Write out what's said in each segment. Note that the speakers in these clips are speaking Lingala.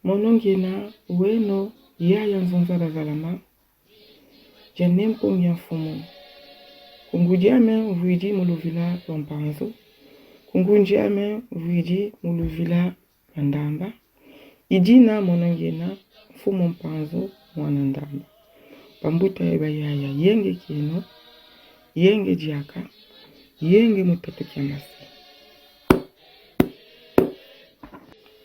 monongena weno yaya nzonzala zalama janem pongya fumu kungudiame vuidi muluvila lompanzo kungundiame vuidi muluvila mandamba idina monongena fumu mpanzo mwanandamba pambuta eba yaya yenge kino yenge diaka yenge mutato kiamasi.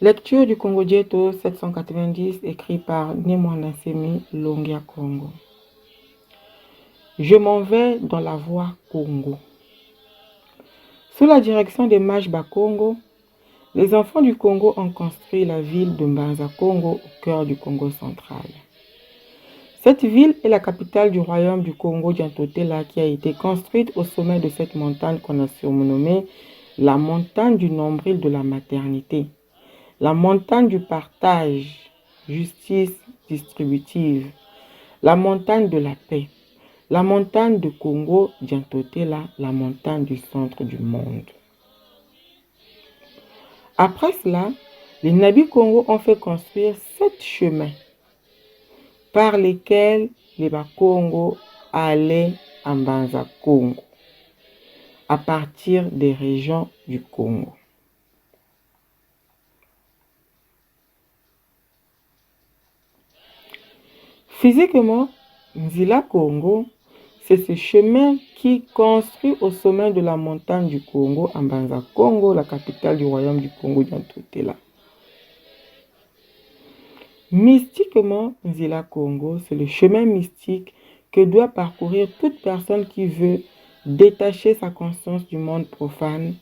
Lecture du Congo Dieto 790 écrit par Nemwana Semi Longia Congo. Je m'en vais dans la voie Congo. Sous la direction des mages Bakongo, les enfants du Congo ont construit la ville de Mbanza Congo au cœur du Congo central. Cette ville est la capitale du royaume du Congo Diantotela qui a été construite au sommet de cette montagne qu'on a surnommée la montagne du nombril de la maternité. La montagne du partage, justice distributive, la montagne de la paix, la montagne de Congo, Diantotela, la montagne du centre du monde. Après cela, les Nabi Congo ont fait construire 7 chemins par lesquels les Bakongo allaient à Mbanza Congo, à partir des régions du Congo. Physiquement, Nzila Congo, c'est ce chemin qui construit au sommet de la montagne du Congo, à Mbanza Congo, la capitale du royaume du Congo Diantotela. Mystiquement, Nzila Congo, c'est le chemin mystique que doit parcourir toute personne qui veut détacher sa conscience du monde profane,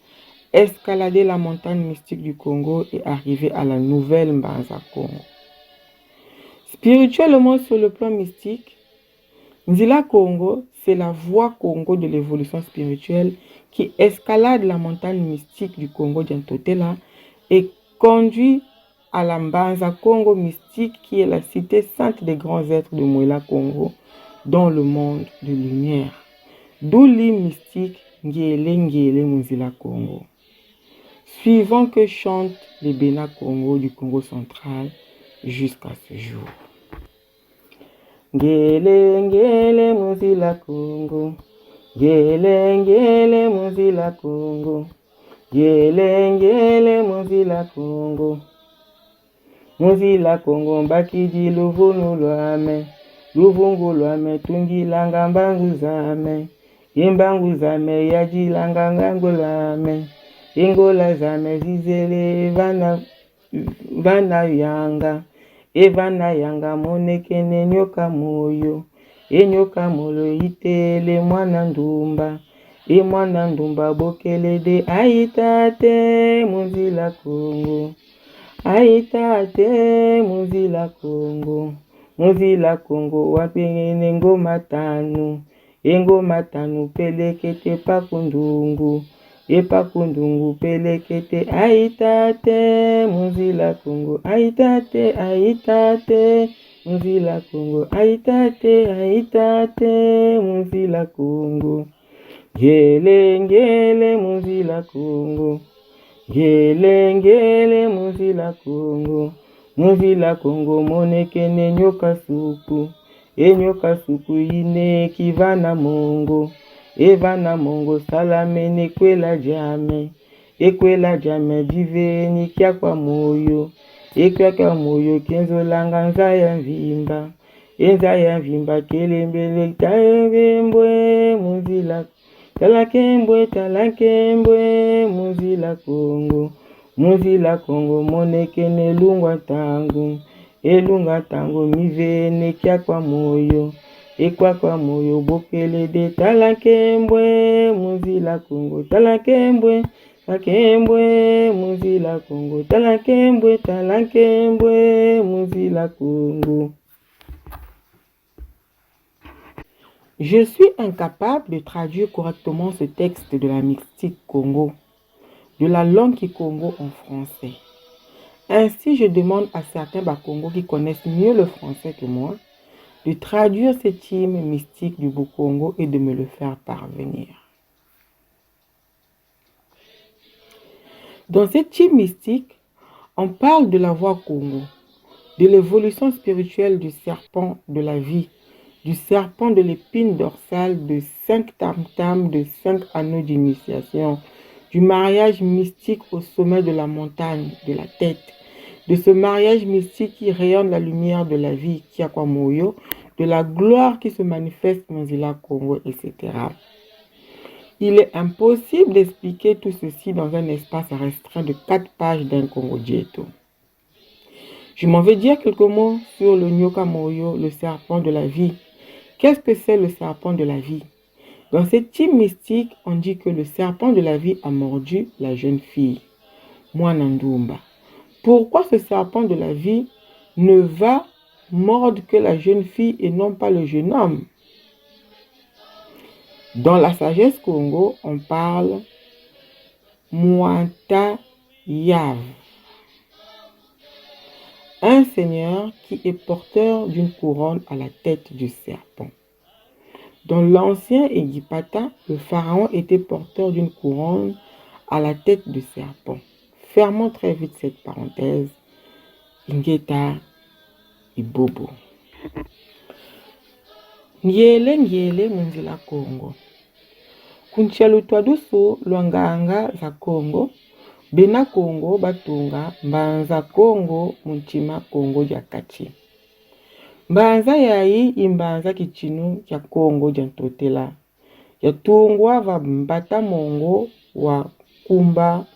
escalader la montagne mystique du Congo et arriver à la nouvelle Mbanza Congo. Spirituellement, sur le plan mystique, Nzila Congo, c'est la voie Congo de l'évolution spirituelle qui escalade la montagne mystique du Congo Diantotela et conduit à la Mbanza Congo mystique qui est la cité sainte des grands êtres de Mwela Congo dans le monde de lumière. D'où l'hymne mystique Ngiele Ngiele Nzila Congo. Suivant que chantent les Béna Congo du Congo central jusqu'à ce jour. Ngele ngele Nzila Congo, ngele ngele Nzila Congo, ngele ngele Nzila Congo, Nzila Congo mbakiji luvunu lwame, luvungu lwame tungilanga mbangu zame, imbangu zame yajilanga ngango lame, ingola zame zizele vana yanga. Evana yanga monekene nyoka moyo, enyoka molo itele mwana ndumba, mwana ndumba bokele de aitate Nzila Congo, aitate Nzila Congo, Nzila Congo wapengene ngoma tanu pelekete pakundungu, epakundungu pelekete aitate Nzila Congo, aitate aitate Nzila Congo, aitate aitate Nzila Congo, ngele ngele Nzila Congo, ngele ngele Nzila Congo, Nzila Congo monekene nyoka suku, enyoka suku ine kivana mongo, evana mongo salamene kwela jame diveni kia kwa moyo, ekwa kwa moyo kenzo langa nzaya mvimba, enzaya mvimba kelembele taembwe Nzila, talakembwe Nzila Congo, Nzila Congo monekene lungwa tangu mivene kia kwa moyo, ekwa kwa moyo bokele de talakembwe Nzila Congo, talakembwe Nzila Congo, talakembwe Nzila Congo. Je suis incapable de traduire correctement ce texte de la mystique Congo, de la langue Kikongo en français. Ainsi, je demande à certains Bakongo qui connaissent mieux le français que moi de traduire cette hymne mystique du Bukongo et de me le faire parvenir. Dans cette hymne mystique, on parle de la voie Congo. de l'évolution spirituelle du serpent de la vie, du serpent de l'épine dorsale, de 5 tam-tams, de 5 anneaux d'initiation, du mariage mystique au sommet de la montagne, de la tête, de ce mariage mystique qui rayonne la lumière de la vie, Kiakwamoyo, de la gloire qui se manifeste Manzila Congo, etc. Il est impossible d'expliquer tout ceci dans un espace restreint de 4 pages d'un Congo Dieto. Je m'en vais dire quelques mots sur le Nyoka Moyo, le serpent de la vie. Qu'est-ce que c'est le serpent de la vie? Dans cette team mystique, on dit que le serpent de la vie a mordu la jeune fille, Mwanandumba. Pourquoi ce serpent de la vie ne va mordre que la jeune fille et non pas le jeune homme? Dans la sagesse Congo, on parle Mwanta Yav, un seigneur qui est porteur d'une couronne à la tête du serpent. Dans l'ancien Égypata, le pharaon était porteur d'une couronne à la tête du serpent. Fermons très vite cette parenthèse. Ingeta Ibobo. Ngiele Munzila Congo. Kunchalu twaduso luanganga za Congo. Bena Congo batunga mbanza Congo munchima Congo jakati. Mbanza yayi imbanza kichinu ya Congo jantotela. Yatungwa va mbata mongo wa kumba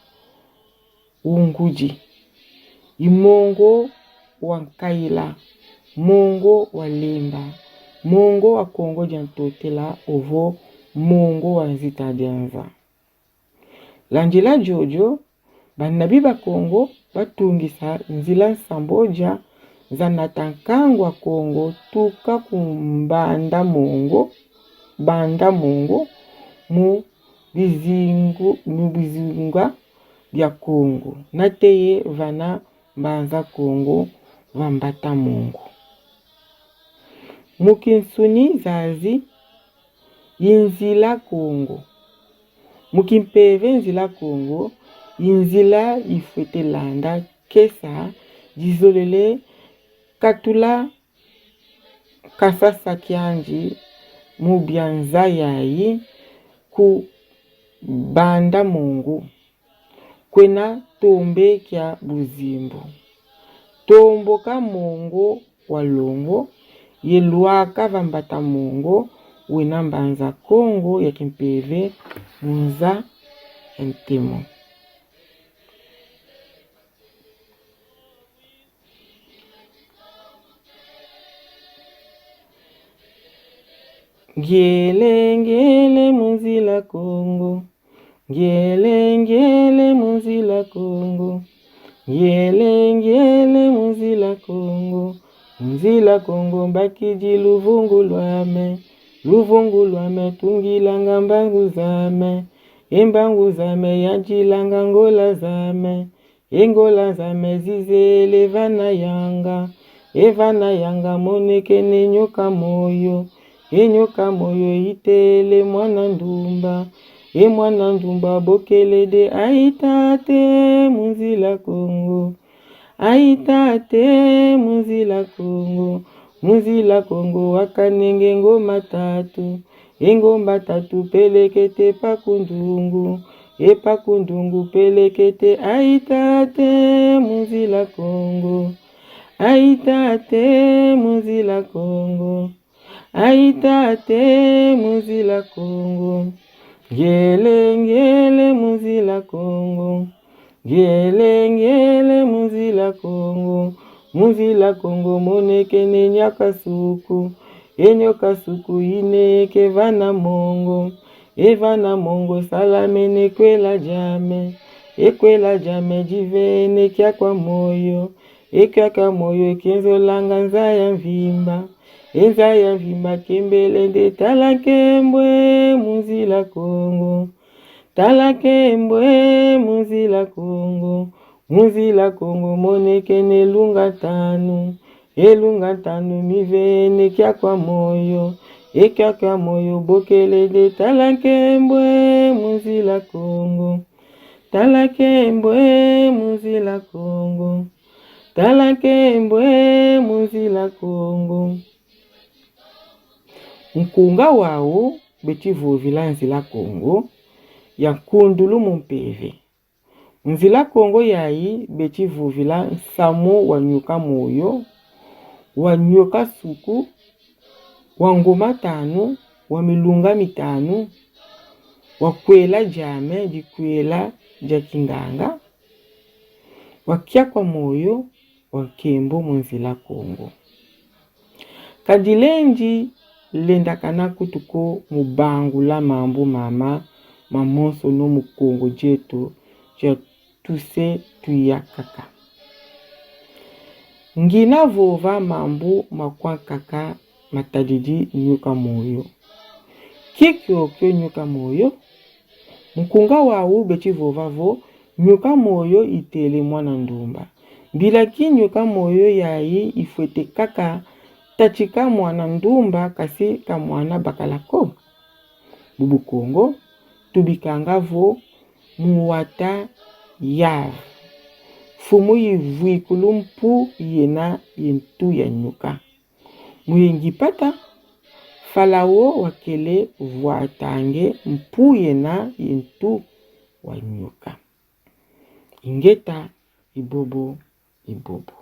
unguji. Imongo wa nkaila. Mongo wa lemba. Mongo wa Congo jantotela ovo mongo wa nzita dianza. Lanjila Jojo, banabi ba Congo batungisa nzila nsamboja za natankangwa Congo tuka kumbanda mongo, banda mongo mu bizinga bya Congo. Nateye vana mbanza Congo vambata mongo. Mukinsuni zazi yinzila Congo. Mukimpeve nzila Congo, yinzila ifwete landa kesa dizolele katula kasasa kianji mubianza yayi ku banda mongo. Kwena tombe kya buzimbo. Tombo ka mongo walongo, yeluaka vambata mongo, wena mbanza Congo ya kimpeve munza entemo. Ngele Munzila Congo. Ngele Munzila Congo. Ngele Munzila Congo. Munzila Congo bakiji luvungu lwame. Luvungu lwame tungilanga mbangu zame. Embangu zame yanjilanga ngola zame. Engola zame zizele vana yanga. Evana yanga moneke ne nyoka moyo. Enyoka moyo itele mwana ndumba. Mwana ndumba bokele de aitate Munzila Congo. Aitate Munzila Congo. Munzila Congo wakanenge ngoma tatu. Engomba tatu pelekete pakundungu. Pakundungu pelekete aitate Munzila Congo. Aitate Munzila Congo. Aitate Munzila Congo. Ngele Munzila Congo. Ngele Munzila Congo. Munzila Congo moneke ne nyakasuku. Enyoka suku ineke vana mongo. Evana mongo salamene kwela jame. Ekwela jame jivene kya kwa moyo. Ekya kwa moyo kenzo langa nzaya mvimba. Ezaya vimba kembele de talakembwe Munzila Congo. Talakembwe Munzila Congo. Munzila Congo moneke ne lunga tanu. Elunga tanu mivene kya kwa moyo. Ekya kwa moyo bokele de talakembwe Munzila Congo. Talakembwe Munzila Congo. talake mbwe munzila Kongo. Nkunga wao beti vovila nzila Kongo ya kundulu mumpeve. Nzila Kongo yayi beti vovila nsamo wanyuka moyo, wanyuka suku, wangoma tanu, wamilunga mitanu, wakwela jame jikwela jakinganga, wakia kwa moyo, wakembo munzila Kongo. Kadilenji lenda kana kutuko mubangula mambu mama mamonso no mukongo jetu ja tuse tuyakaka. Ngina vova mambu makwa kaka matadidi nyuka moyo. Kikyo kyo nyuka moyo. Mkunga wau beti vova vo nyuka moyo itele mwana ndumba. Bila ki nyuka moyo yayi ifwete kaka tachika mwana ndumba kasi ka mwana bakalako. Bubu Kongo tubikanga vo muwata yav. Fumu yivui kulumpu yena yentu ya nyuka. Muyengi pata falawo wakele vuatange mpu yena yentu wa nyuka. Ingeta ibobo ibobo.